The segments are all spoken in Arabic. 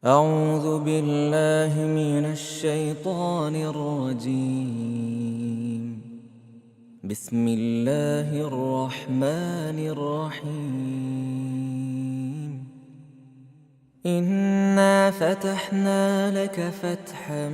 أعوذ بالله من الشيطان الرجيم. بسم الله الرحمن الرحيم. إنا فتحنا لك فتحا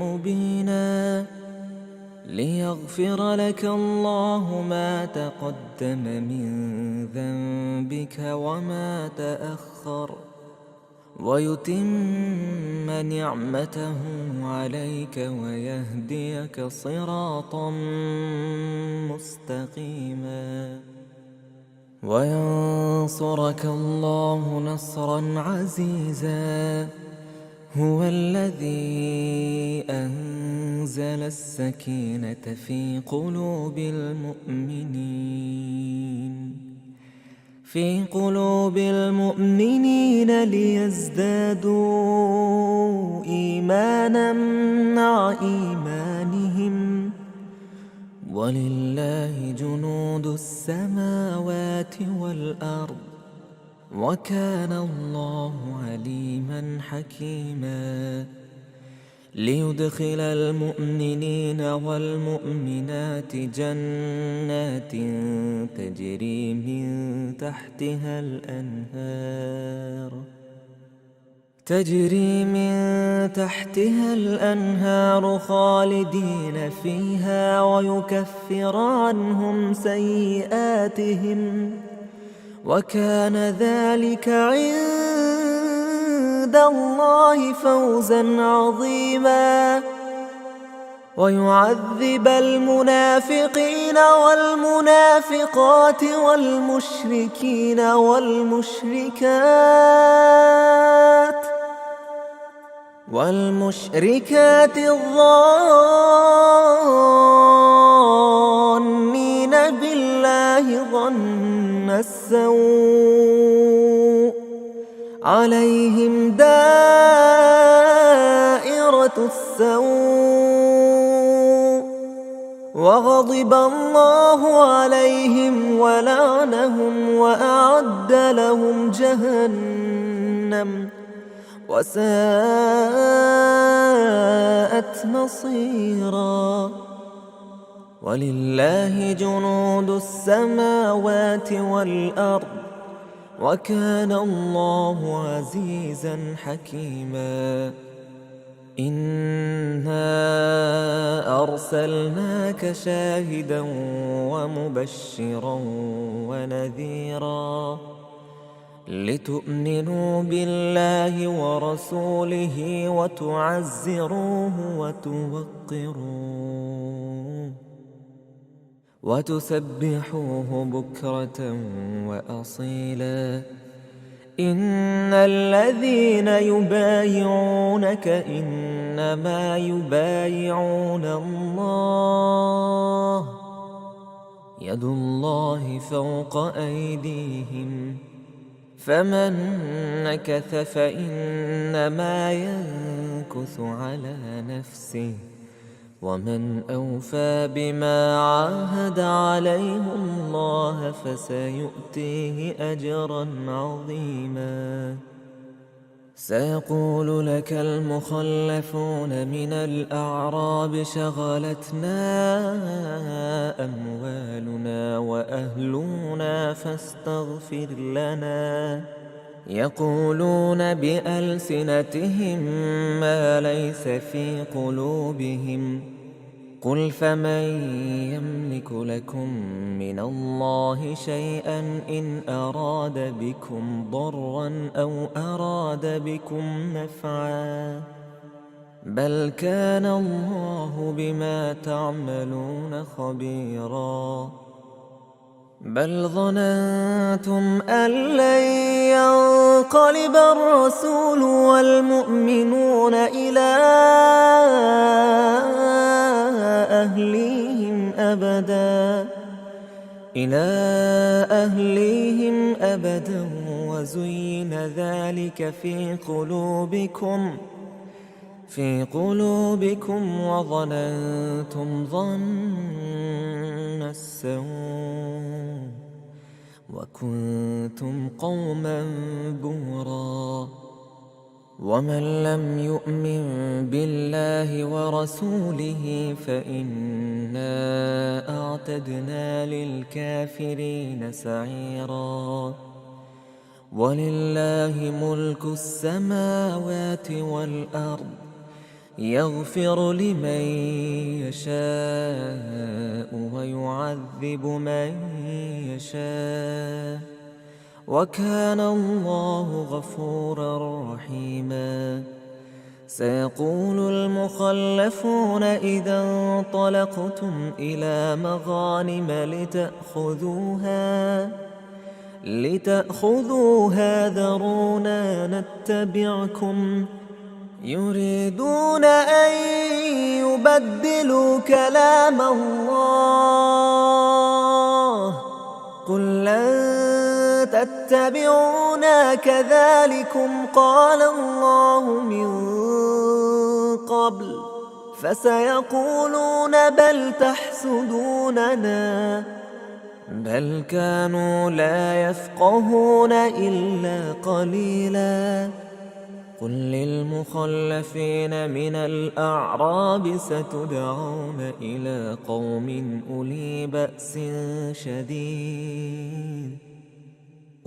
مبينا ليغفر لك الله ما تقدم من ذنبك وما تأخر ويتم نعمته عليك ويهديك صراطا مستقيما وينصرك الله نصرا عزيزا. هو الذي أنزل السكينة في قلوب المؤمنين ليزدادوا إيمانا مع إيمانهم ولله جنود السماوات والأرض وكان الله عليما حكيما. ليدخل المؤمنين والمؤمنات جنات تجري من تحتها الأنهار خالدين فيها ويكفر عنهم سيئاتهم وكان ذلك عند الله فوزا عظيما. ويعذب المنافقين والمنافقات والمشركين والمشركات الظانين بالله ظن السوء عليهم دائرة السوء وغضب الله عليهم ولعنهم وأعد لهم جهنم وساءت مصيرا. ولله جنود السماوات والأرض وكان الله عزيزا حكيما. إنا أرسلناك شاهدا ومبشرا ونذيرا لتؤمنوا بالله ورسوله وتعزروه وتوقروه وتسبحوه بكرة وأصيلا. إن الذين يبايعونك إنما يبايعون الله يد الله فوق أيديهم فمن نكث فإنما ينكث على نفسه ومن أوفى بما عاهد عليه الله فسيؤتيه أجرا عظيما. سيقول لك المخلفون من الأعراب شغلتنا أموالنا وأهلنا فاستغفر لنا يقولون بألسنتهم ما ليس في قلوبهم قل فمن يملك لكم من الله شيئا إن أراد بكم ضرا أو أراد بكم نفعا بل كان الله بما تعملون خبيرا. بل ظننتم أن لن ينقلب الرسول والمؤمنون إلى أهليهم أبدا وزين ذلك في قلوبكم وظننتم ظن السوء وكنتم قوما بورا. ومن لم يؤمن بالله ورسوله فإنا أعتدنا للكافرين سعيرا ولله ملك السماوات والأرض يغفر لمن يشاء ويعذب من يشاء وكان الله غفورا رحيما سيقول المخلفون إذا انطلقتم إلى مغانم لتأخذوها ذرونا نتبعكم يريدون أن يبدلوا كلام الله قل لن تتبعونا كذلكم قال الله من قبل فسيقولون بل تحسدوننا بل كانوا لا يفقهون إلا قليلا قل للمخلفين من الأعراب ستدعون إلى قوم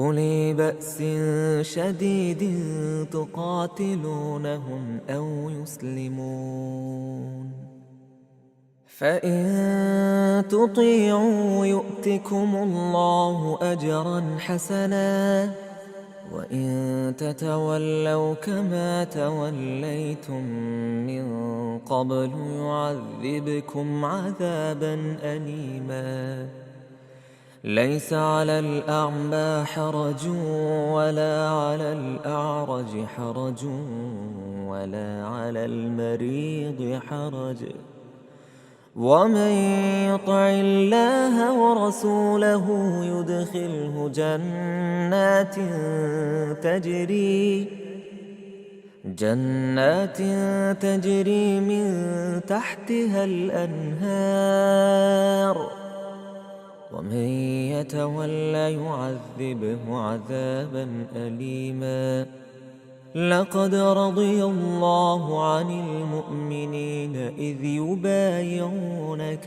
أولي بأس شديد تقاتلونهم أو يسلمون فإن تطيعوا يؤتكم الله أجرا حسنا وإن تتولوا كما توليتم من قبل يعذبكم عذابا أليما ليس على الأعمى حرج ولا على الأعرج حرج ولا على المريض حرج ومن يطع الله ورسوله يدخله جنات تجري من تحتها الأنهار ومن يتولى يعذبه عذابا أليما لقد رضي الله عن المؤمنين إذ يبايعونك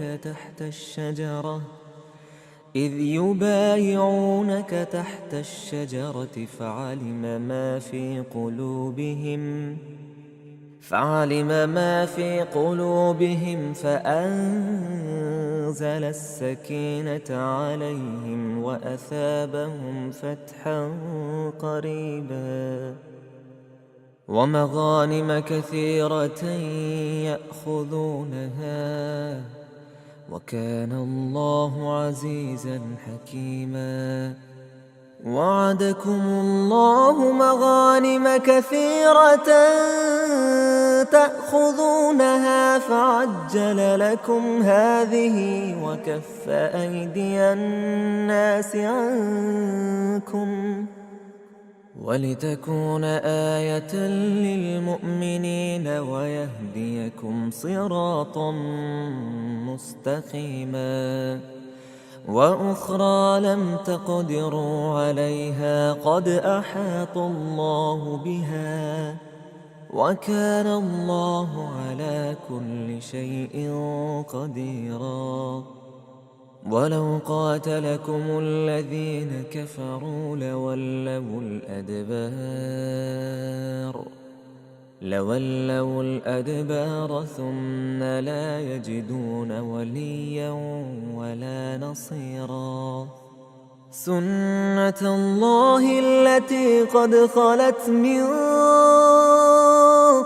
تحت الشجرة فعلم ما في قلوبهم فأنزل السكينة عليهم وأثابهم فتحا قريبا ومغانم كثيرة يأخذونها وكان الله عزيزا حكيما وعدكم الله مغانم كثيرة تأخذونها فعجل لكم هذه وكف أيدي الناس عنكم ولتكون آية للمؤمنين ويهديكم صراطا مستقيما وأخرى لم تقدروا عليها قد أحاط الله بها وكان الله على كل شيء قديرا ولو قاتلكم الذين كفروا لولوا الأدبار ثم لا يجدون وليا ولا نصيرا سنة الله التي قد خلت من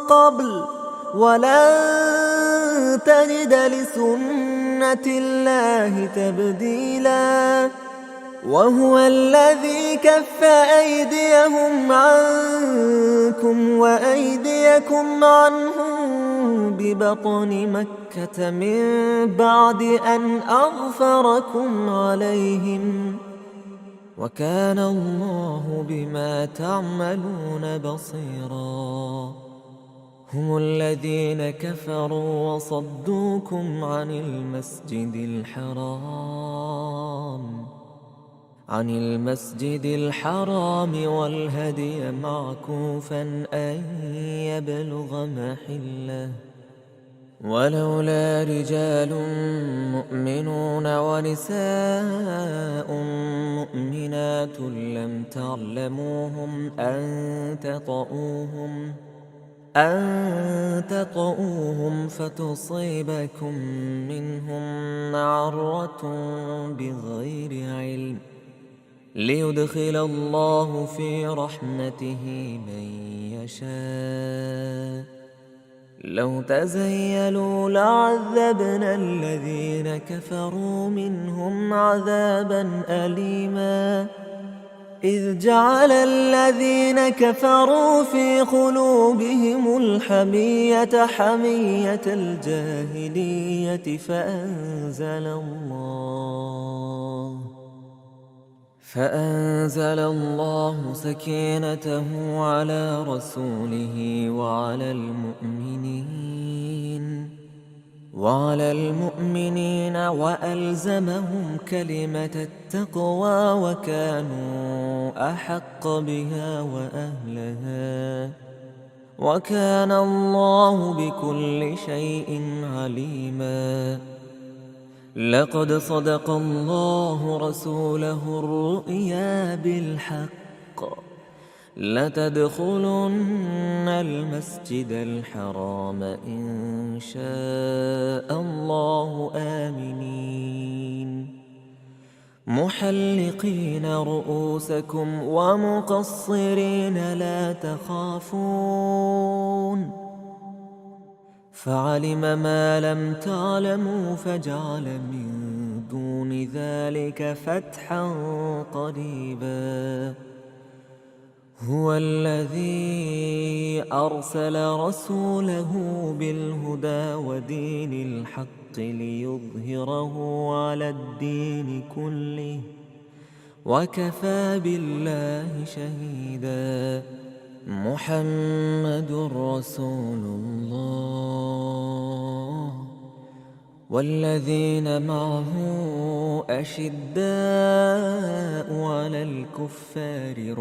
قبل ولن تجد لسنة الله تبديلا وهو الذي كف أيديهم عنكم وأيديكم عنهم ببطن مكة من بعد أن أغفركم عليهم وكان الله بما تعملون بصيرا هم الذين كفروا وصدوكم عن المسجد الحرام عن المسجد الحرام والهدي معكوفا أن يبلغ محله ولولا رجال مؤمنون ونساء مؤمنات لم تعلموهم أن تطؤوهم فتصيبكم منهم معرة بغير علم ليدخل الله في رحمته من يشاء لو تزيلوا لعذبنا الذين كفروا منهم عذابا أليما إذ جعل الذين كفروا في قلوبهم الحمية حمية الجاهلية فأنزل الله سكينته على رسوله وعلى المؤمنين وألزمهم كلمة التقوى وكانوا أحق بها وأهلها وكان الله بكل شيء عليما لقد صدق الله رسوله الرؤيا بالحق لتدخلن المسجد الحرام إن شاء الله آمنين محلقين رؤوسكم ومقصرين لا تخافون فعلم ما لم تعلموا فجعل من دون ذلك فتحا قريبا هو الذي أرسل رسوله بالهدى ودين الحق ليظهره على الدين كله وكفى بالله شهيدا محمد رسول الله والذين معه أشداء على الكفار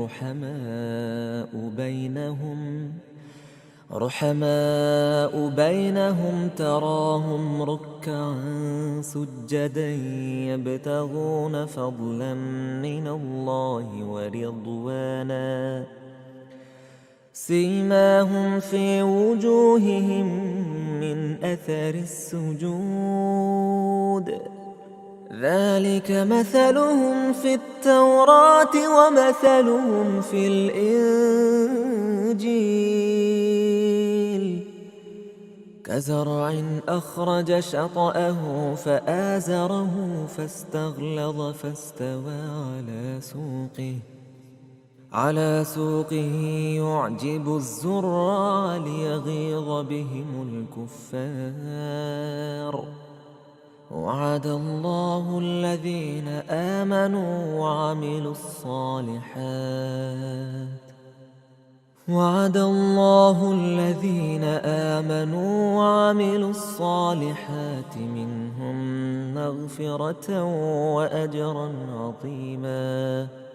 رحماء بينهم تراهم ركعا سجدا يبتغون فضلا من الله ورضوانا سيماهم في وجوههم من أثر السجود ذلك مثلهم في التوراة ومثلهم في الإنجيل كزرع أخرج شطأه فآزره فاستغلظ فاستوى على سوقه يعجب الزراع ليغيظ بهم الكفار وعد الله الذين آمنوا وعملوا الصالحات منهم مغفرة وأجرا عظيما